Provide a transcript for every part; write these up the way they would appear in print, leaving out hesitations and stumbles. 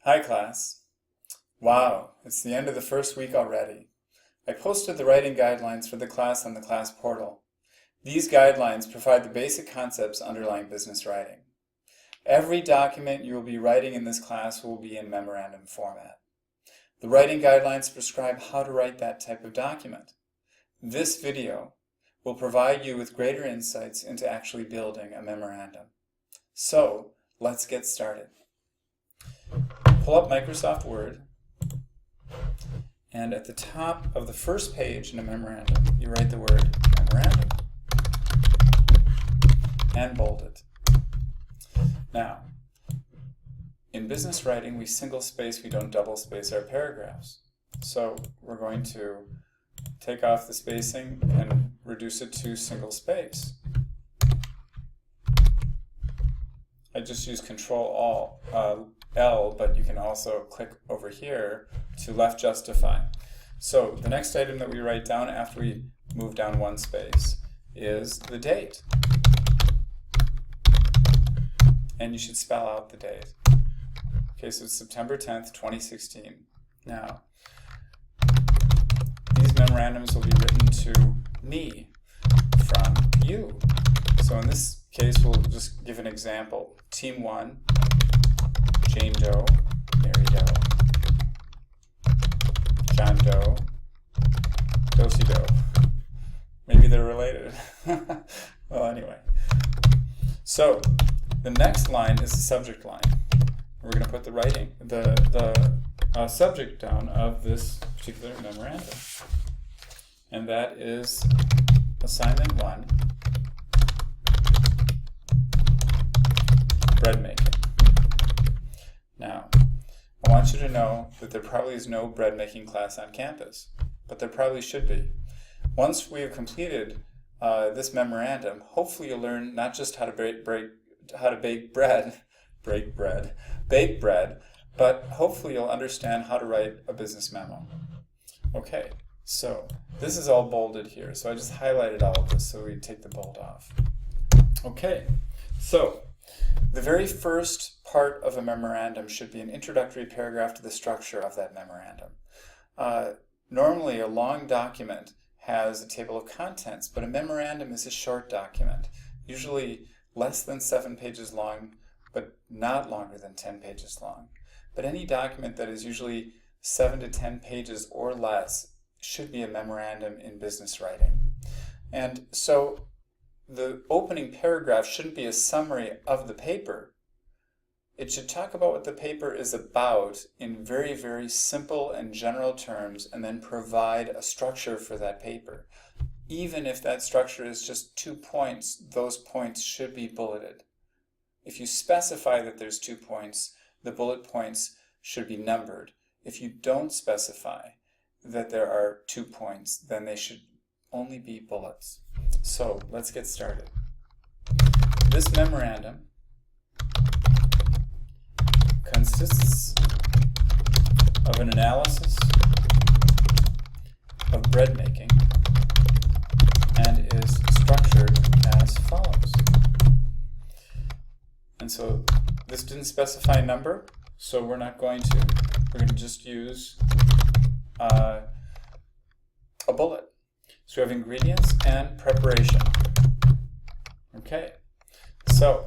Hi class. Wow, it's the end of the first week already. I posted the writing guidelines for the class on the class portal. These guidelines provide the basic concepts underlying business writing. Every document you will be writing in this class will be in memorandum format. The writing guidelines prescribe how to write that type of document. This video will provide you with greater insights into actually building a memorandum. So, let's get started. Pull up Microsoft Word, and at the top of the first page in a memorandum, you write the word memorandum and bold it. Now, in business writing, we single space, we don't double space our paragraphs. So we're going to take off the spacing and reduce it to single space. I just use Control-L, but you can also click over here to left justify. So the next item that we write down after we move down one space is the date. And you should spell out the date. Okay, so it's September 10th, 2016. Now, these memorandums will be written to me from you. So in this case, we'll just give an example. Team 1, Jane Doe, Mary Doe, John Doe, Dosey Doe. Maybe they're related. Well, anyway. So the next line is the subject line. We're going to put the subject down of this particular memorandum. And that is assignment 1, bread making. Now, I want you to know that there probably is no bread making class on campus, but there probably should be. Once we have completed this memorandum, hopefully you'll learn not just how to bake bread, but hopefully you'll understand how to write a business memo. Okay, so this is all bolded here, so I just highlighted all of this so we take the bold off. Okay, so the very first part of a memorandum should be an introductory paragraph to the structure of that memorandum. Normally, a long document has a table of contents, but a memorandum is a short document, usually less than 7 pages long, but not longer than 10 pages long. But any document that is usually 7 to 10 pages or less should be a memorandum in business writing. And so the opening paragraph shouldn't be a summary of the paper. It should talk about what the paper is about in very, very simple and general terms, and then provide a structure for that paper. Even if that structure is just 2 points, those points should be bulleted. If you specify that there's 2 points, the bullet points should be numbered. If you don't specify that there are 2 points, then they should only be bullets. So let's get started. This memorandum consists of an analysis of bread making and is structured as follows. And so this didn't specify a number, so we're going to just use a bullet. So we have ingredients and preparation. Okay, so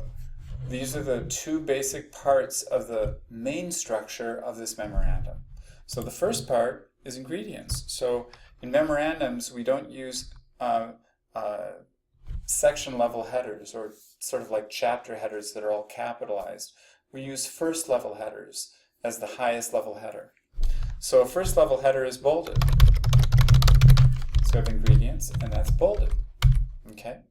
these are the 2 basic parts of the main structure of this memorandum. So the first part is ingredients. So in memorandums, we don't use section level headers or sort of like chapter headers that are all capitalized. We use first level headers as the highest level header. So a first level header is bolded. So we have ingredients, and that's bolded. Okay?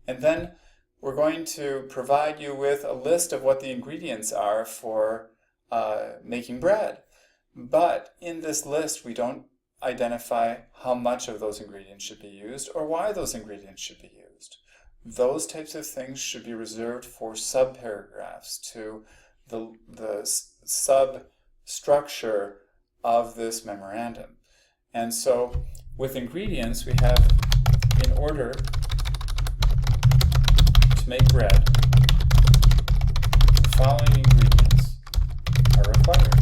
And then we're going to provide you with a list of what the ingredients are for making bread. But in this list, we don't identify how much of those ingredients should be used or why those ingredients should be used. Those types of things should be reserved for subparagraphs to the substructure of this memorandum. And so with ingredients, we have, in order to make bread, the following ingredients are required.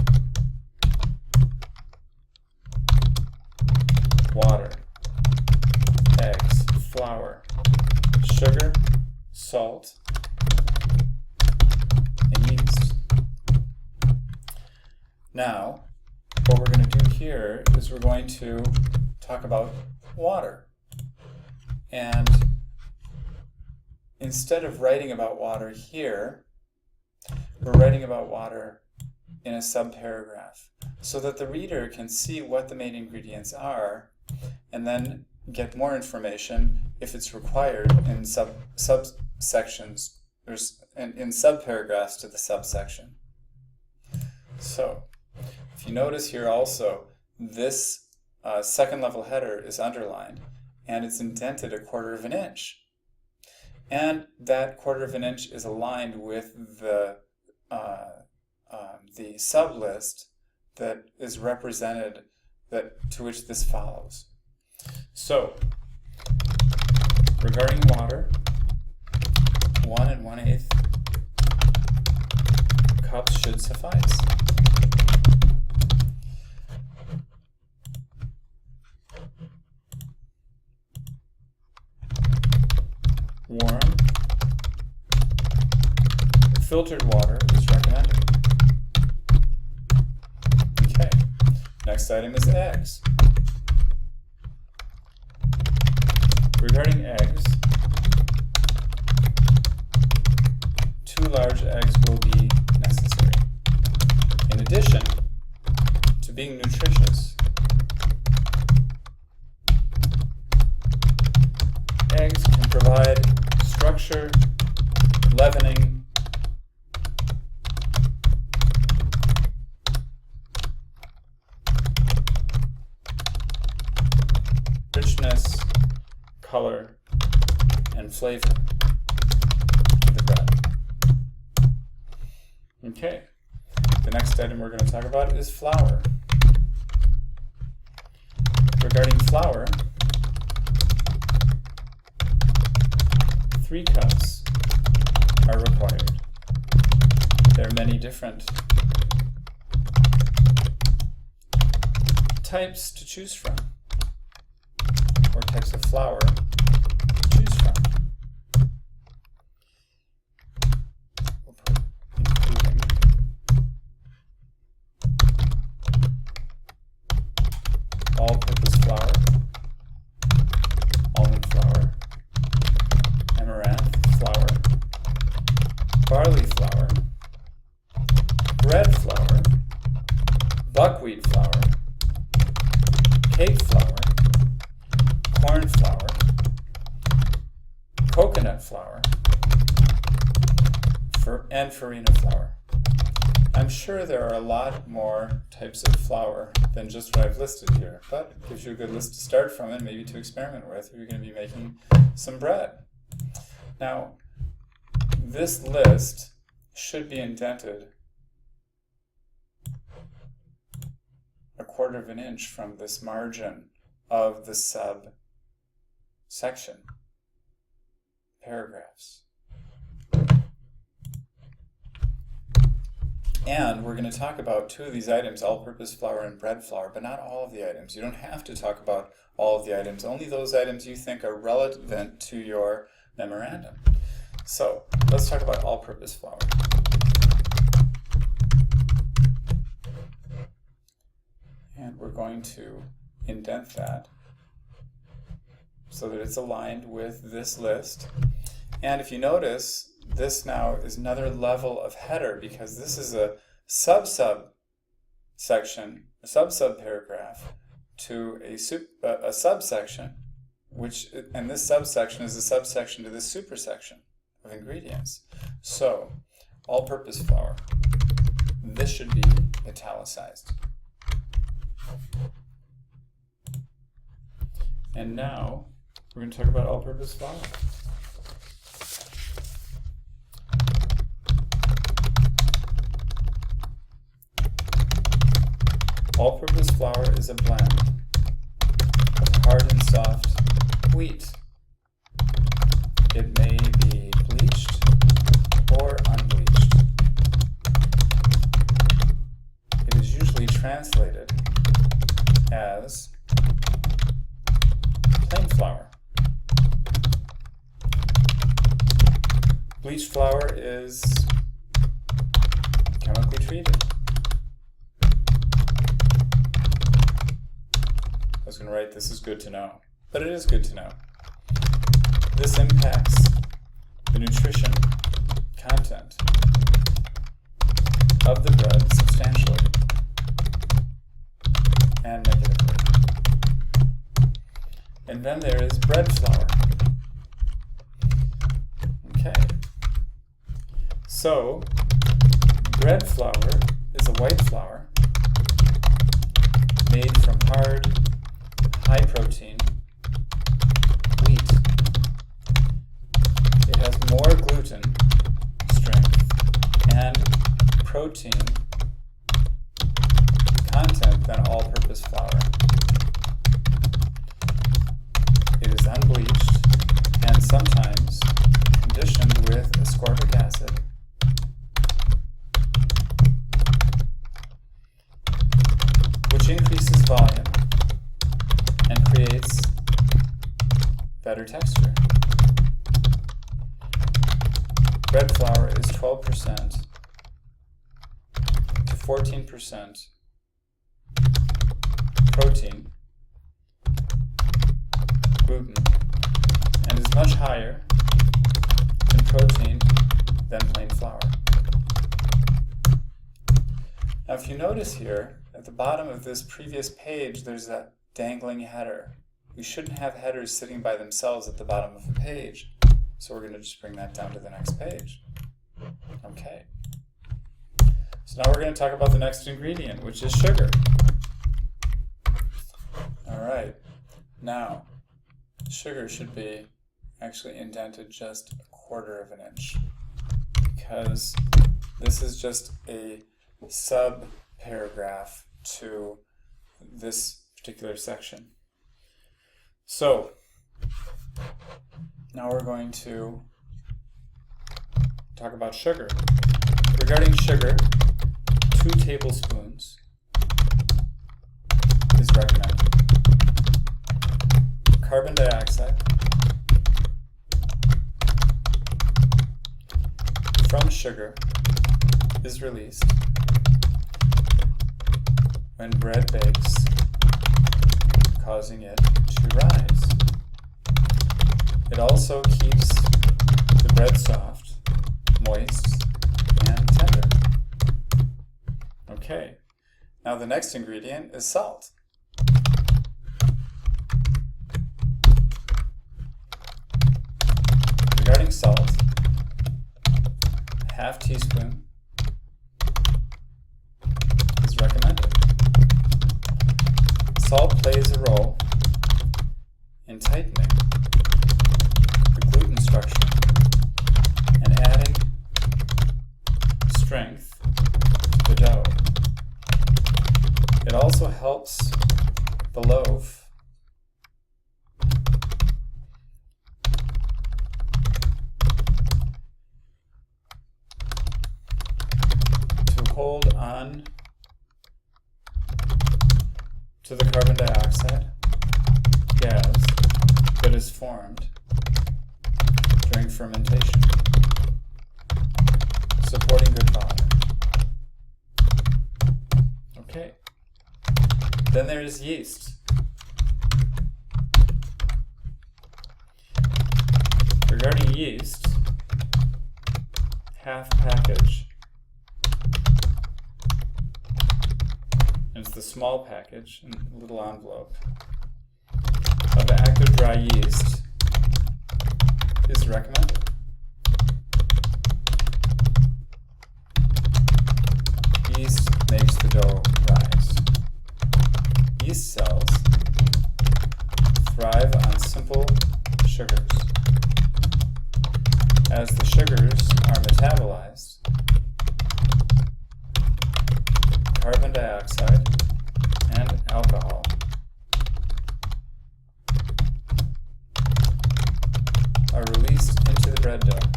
Now, what we're going to do here is we're going to talk about water. And instead of writing about water here, we're writing about water in a subparagraph so that the reader can see what the main ingredients are and then get more information if it's required in subsections or in subparagraphs to the subsection. So, if you notice here also, this second level header is underlined and it's indented 1/4 of an inch. And that 1/4 of an inch is aligned with the sublist that is represented to which this follows. So, regarding water, 1 1/8 cups should suffice. Warm, filtered water is recommended. Okay, next item is eggs. Regarding eggs, 2 large eggs will be necessary. In addition to being nutritious, eggs can provide structure, leavening, richness, color, and flavor to the bread. Okay, the next item we're going to talk about is flour. Regarding flour, 3 cups are required. There are many different types to choose from, or types of flour to choose from. We'll put including all-purpose flour, almond flour, amaranth flour, barley flour, bread flour, buckwheat flour, cake flour, corn flour, coconut flour, and farina flour. I'm sure there are a lot more types of flour than just what I've listed here, but it gives you a good list to start from and maybe to experiment with if you're going to be making some bread. Now, this list should be indented 1/4 of an inch from this margin of the subsection paragraphs. And we're going to talk about 2 of these items, all-purpose flour and bread flour, but not all of the items. You don't have to talk about all of the items, only those items you think are relevant to your memorandum. So, let's talk about all-purpose flour. And we're going to indent that so that it's aligned with this list. And if you notice, this now is another level of header because this is a subsection, a subparagraph to a subsection, and this subsection is a subsection to this supersection of ingredients. So, all-purpose flour. This should be italicized. And now, we're going to talk about all-purpose flour. All-purpose flour is a blend of hard and soft wheat. It may be bleached or unbleached. It is usually translated as plain flour. Bleached flour is chemically treated. write this is good to know, but it is good to know. This impacts the nutrition content of the bread substantially and negatively. And then there is bread flour. Okay. So, bread flour is a white flour made from hard, high-protein wheat. It has more gluten strength and protein content than all-purpose flour. It is unbleached and sometimes conditioned with ascorbic acid, which increases volume and creates better texture. Bread flour is 12% to 14% protein, gluten, and is much higher in protein than plain flour. Now if you notice here, at the bottom of this previous page, there's that dangling header. We shouldn't have headers sitting by themselves at the bottom of a page. So we're going to just bring that down to the next page. Okay. So now we're going to talk about the next ingredient, which is sugar. All right. Now, sugar should be actually indented just 1/4 of an inch, because this is just a sub-paragraph to this particular section. So, now we're going to talk about sugar. Regarding sugar, 2 tablespoons is recommended. Carbon dioxide from sugar is released when bread bakes, causing it to rise. It also keeps the bread soft, moist, and tender. Okay, now the next ingredient is salt. Regarding salt, 1/2 teaspoon is recommended. Salt plays a role in tightening the gluten structure and adding strength to the dough. It also helps the loaf to hold on to the carbon dioxide gas that is formed during fermentation, supporting good volume. Okay. Then there is yeast. Regarding yeast, 1/2 package. It's the small package in a little envelope of active dry yeast is recommended. Yeast makes the dough rise. Yeast cells thrive on simple sugars. As the sugars are metabolized, carbon dioxide and alcohol are released into the bread dough,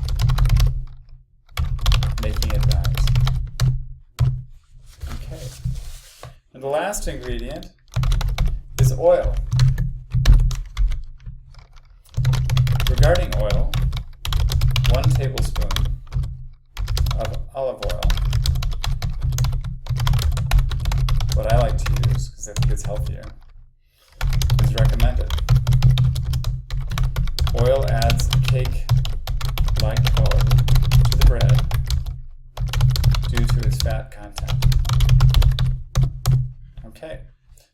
making it rise. Okay. And the last ingredient is oil. Regarding oil, 1 tablespoon of olive oil. What I like to use, because I think it's healthier, is Okay,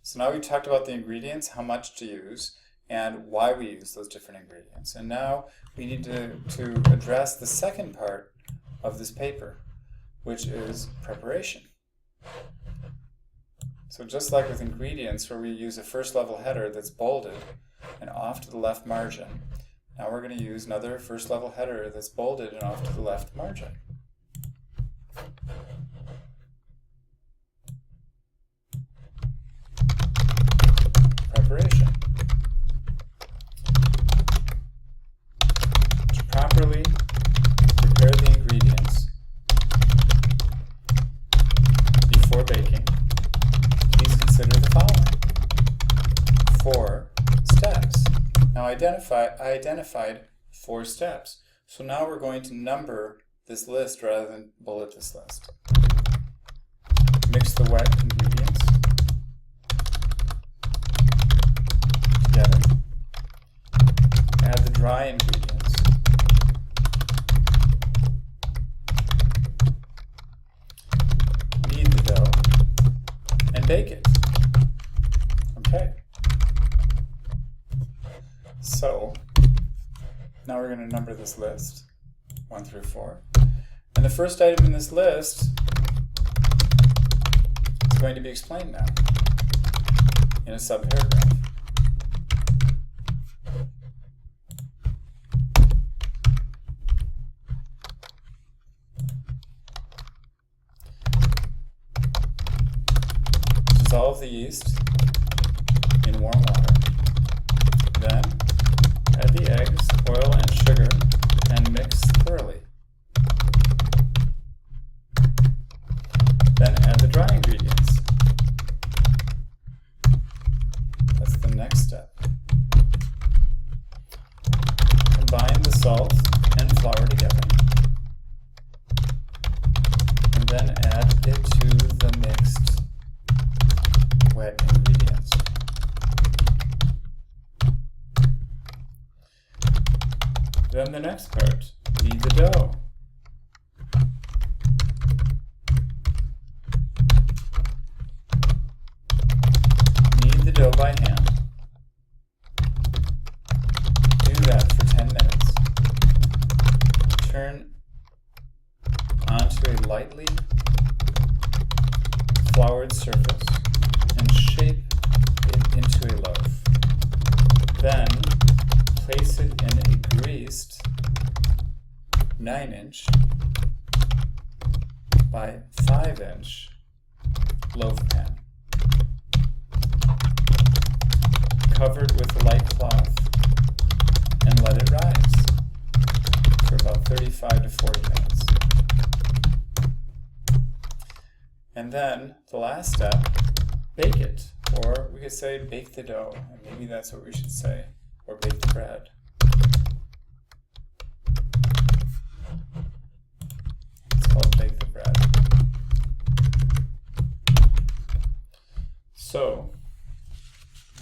so now we talked about the ingredients, how much to use, and why we use those different ingredients. And now we need to address the second part of this paper, which is preparation. So just like with ingredients, where we use a first level header that's bolded and off to the left margin, now we're going to use another first level header that's bolded and off to the left margin. Preparation. To properly prepare the ingredients before baking, please consider the following 4 steps. Now I identified 4 steps. So now we're going to number this list rather than bullet this list. Mix the wet ingredients together. Add the dry ingredients. Knead the dough and bake it. Okay. So now we're going to number this list 1 through 4. And the first item in this list is going to be explained now in a subparagraph. Dissolve the yeast in warm water. Then add the eggs, oil, and sugar and mix thoroughly. Then add the dry ingredients. That's the next step. Combine the salt and flour together. And then add it to the mixed wet ingredients. Then the next part, knead the dough. Knead the dough by hand. Do that for 10 minutes. Turn onto a lightly floured surface and shape it into a loaf. Then place it in a greased 9-inch by 5-inch loaf pan, covered with light cloth, and let it rise for about 35 to 40 minutes. And then the last step, bake it, or we could say bake the dough, and maybe that's what we should say, or bake the bread. It's called bake the bread. So,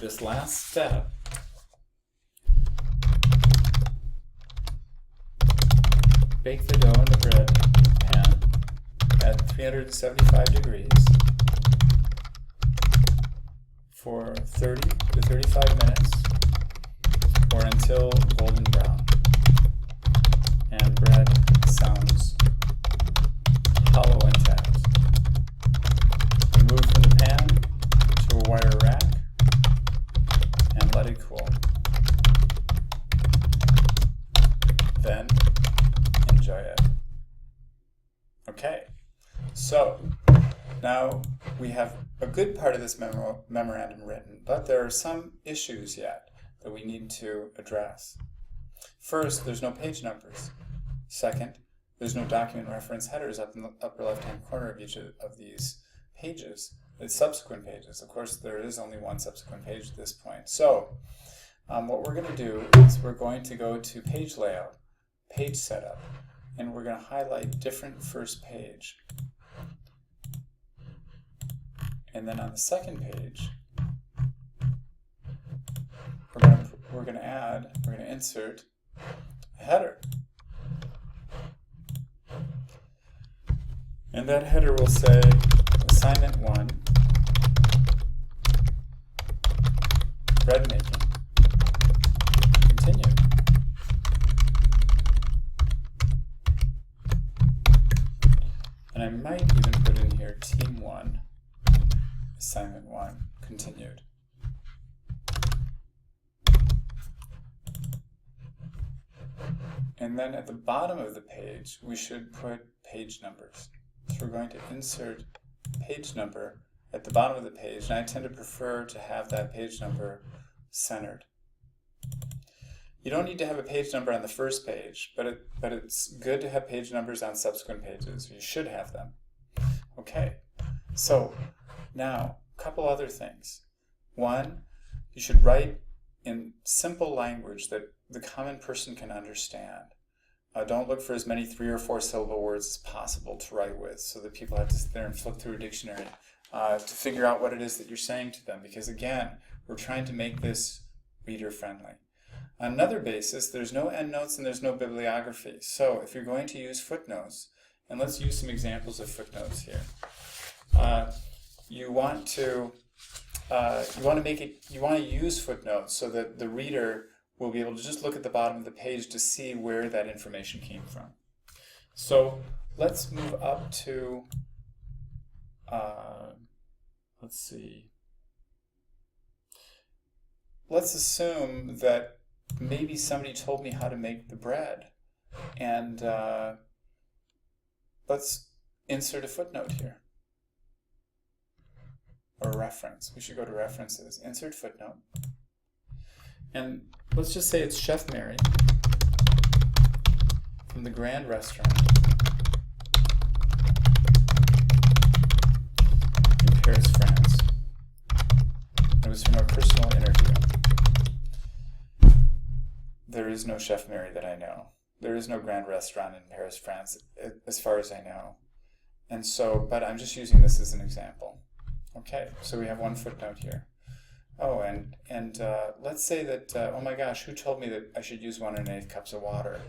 this last step bake the dough in the bread pan at 375 degrees for 30 to 35 minutes or until golden brown and bread sounds hollow and tapped. Remove from the pan to a wire rack and let it cool. Then enjoy it. Okay, so now we have a good part of this memorandum written, but there are some issues yet that we need to address. First, there's no page numbers. Second, there's no document reference headers up in the upper left-hand corner of each of these pages. It's subsequent pages. Of course, there is only one subsequent page at this point. So, what we're going to do is we're going to go to page layout, page setup, and we're going to highlight different first page. And then on the second page, we're going to insert a header. And that header will say assignment 1, Assignment 1, continued. And then at the bottom of the page, we should put page numbers. So we're going to insert page number at the bottom of the page, and I tend to prefer to have that page number centered. You don't need to have a page number on the first page, but it's good to have page numbers on subsequent pages. You should have them. Okay, so now a couple other things. One, you should write in simple language that the common person can understand. Don't look for as many 3 or 4 syllable words as possible to write with, so that people have to sit there and flip through a dictionary to figure out what it is that you're saying to them, because again, we're trying to make this reader friendly. On another basis, there's no endnotes and there's no bibliography. So if you're going to use footnotes, and let's use some examples of footnotes here. You want to use footnotes so that the reader will be able to just look at the bottom of the page to see where that information came from. So let's move up to, let's see. Let's assume that maybe somebody told me how to make the bread, and let's insert a footnote here, or a reference. We should go to references, insert footnote, and let's just say it's Chef Mary from the Grand Restaurant in Paris, France. It was from a personal interview. There is no Chef Mary that I know. There is no Grand Restaurant in Paris, France, as far as I know. And so, but I'm just using this as an example. Okay, so we have one footnote here. Oh, and let's say that, oh my gosh, who told me that I should use 1 1/8 cups of water?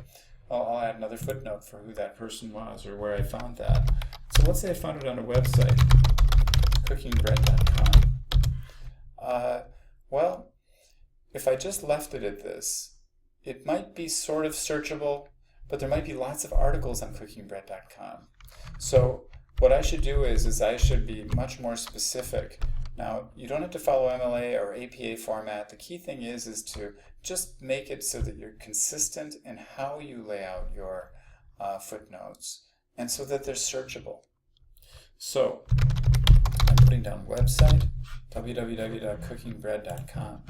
Well, I'll add another footnote for who that person was or where I found that. So let's say I found it on a website, cookingbread.com. Well, if I just left it at this, it might be sort of searchable, but there might be lots of articles on cookingbread.com. So what I should do is I should be much more specific. Now, you don't have to follow MLA or APA format. The key thing is to just make it so that you're consistent in how you lay out your footnotes, and so that they're searchable. So I'm putting down website, www.cookingbread.com.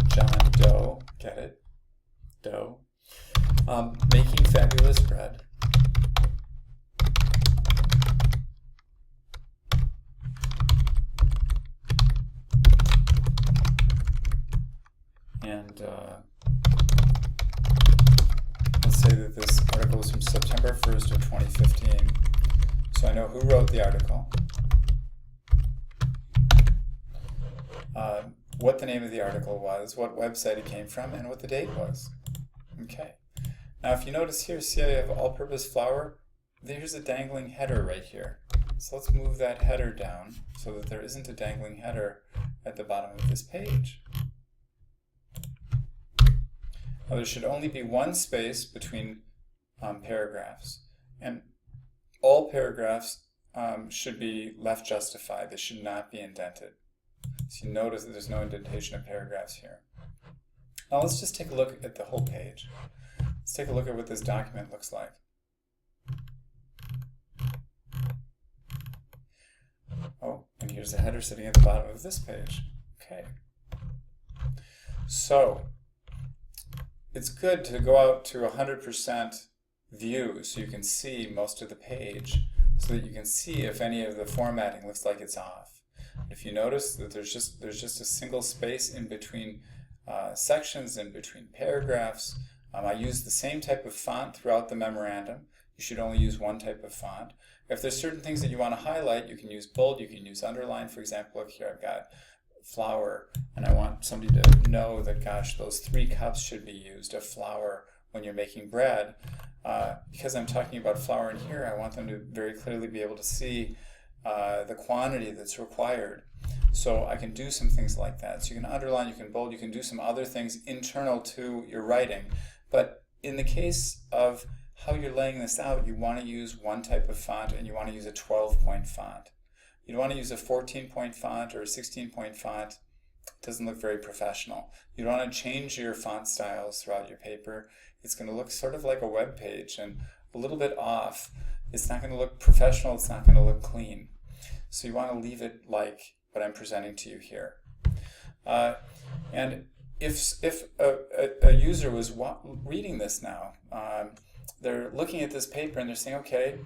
John Doe, get it? Doe. Making fabulous bread. And let's say that this article is from September 1st of 2015. So I know who wrote the article, what the name of the article was, what website it came from, and what the date was. Okay. Now if you notice here, see I have all-purpose flour? There's a dangling header right here. So let's move that header down so that there isn't a dangling header at the bottom of this page. Now there should only be one space between paragraphs, and all paragraphs should be left justified. They should not be indented. So you notice that there's no indentation of paragraphs here. Now let's just take a look at the whole page. Let's take a look at what this document looks like. Oh, and here's the header sitting at the bottom of this page. Okay. So it's good to go out to 100% view so you can see most of the page, so that you can see if any of the formatting looks like it's off. If you notice that there's just a single space in between sections, in between paragraphs. I use the same type of font throughout the memorandum. You should only use one type of font. If there's certain things that you want to highlight, you can use bold, you can use underline. For example, look here, I've got flour, and I want somebody to know that, gosh, those 3 cups should be used of flour when you're making bread. Because I'm talking about flour in here, I want them to very clearly be able to see the quantity that's required. So I can do some things like that. So you can underline, you can bold, you can do some other things internal to your writing. But in the case of how you're laying this out, you want to use one type of font, and you want to use a 12-point font. You don't want to use a 14-point font or a 16-point font. It doesn't look very professional. You don't want to change your font styles throughout your paper. It's going to look sort of like a web page and a little bit off. It's not going to look professional. It's not going to look clean. So you want to leave it like what I'm presenting to you here. And if a user was reading this now, they're looking at this paper and they're saying, okay,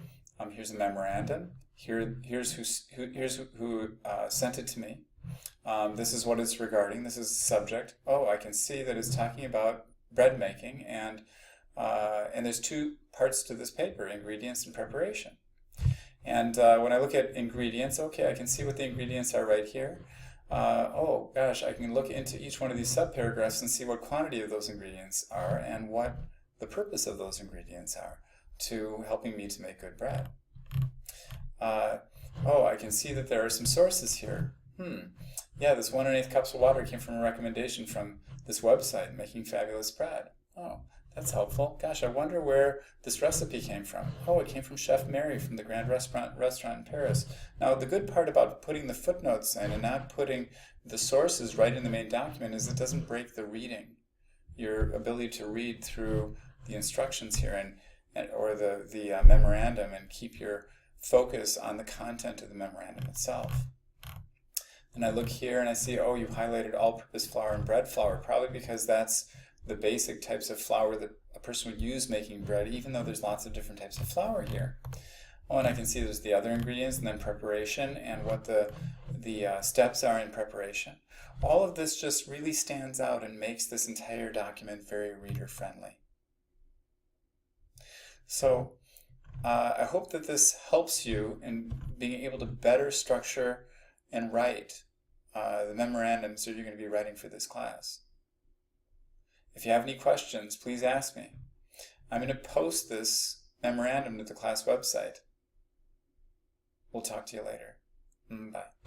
here's a memorandum. Here's who sent it to me. This is what it's regarding. This is the subject. Oh, I can see that it's talking about bread making, and there's two parts to this paper: ingredients and preparation. And when I look at ingredients, okay, I can see what the ingredients are right here. Oh gosh, I can look into each one of these subparagraphs and see what quantity of those ingredients are and what the purpose of those ingredients are to helping me to make good bread. Oh, I can see that there are some sources here. Yeah, this 1 1/8 cups of water came from a recommendation from this website, Making Fabulous Bread. Oh, that's helpful. Gosh, I wonder where this recipe came from. Oh, it came from Chef Mary from the Grand Restaurant in Paris. Now, the good part about putting the footnotes in and not putting the sources right in the main document is it doesn't break the reading, your ability to read through the instructions here or the memorandum and keep your focus on the content of the memorandum itself. And I look here and I see, oh, you highlighted all-purpose flour and bread flour, probably because that's the basic types of flour that a person would use making bread, even though there's lots of different types of flour here. Oh, and I can see there's the other ingredients and then preparation and what the steps are in preparation. All of this just really stands out and makes this entire document very reader-friendly. So I hope that this helps you in being able to better structure and write the memorandums that you're going to be writing for this class. If you have any questions, please ask me. I'm going to post this memorandum to the class website. We'll talk to you later. Bye.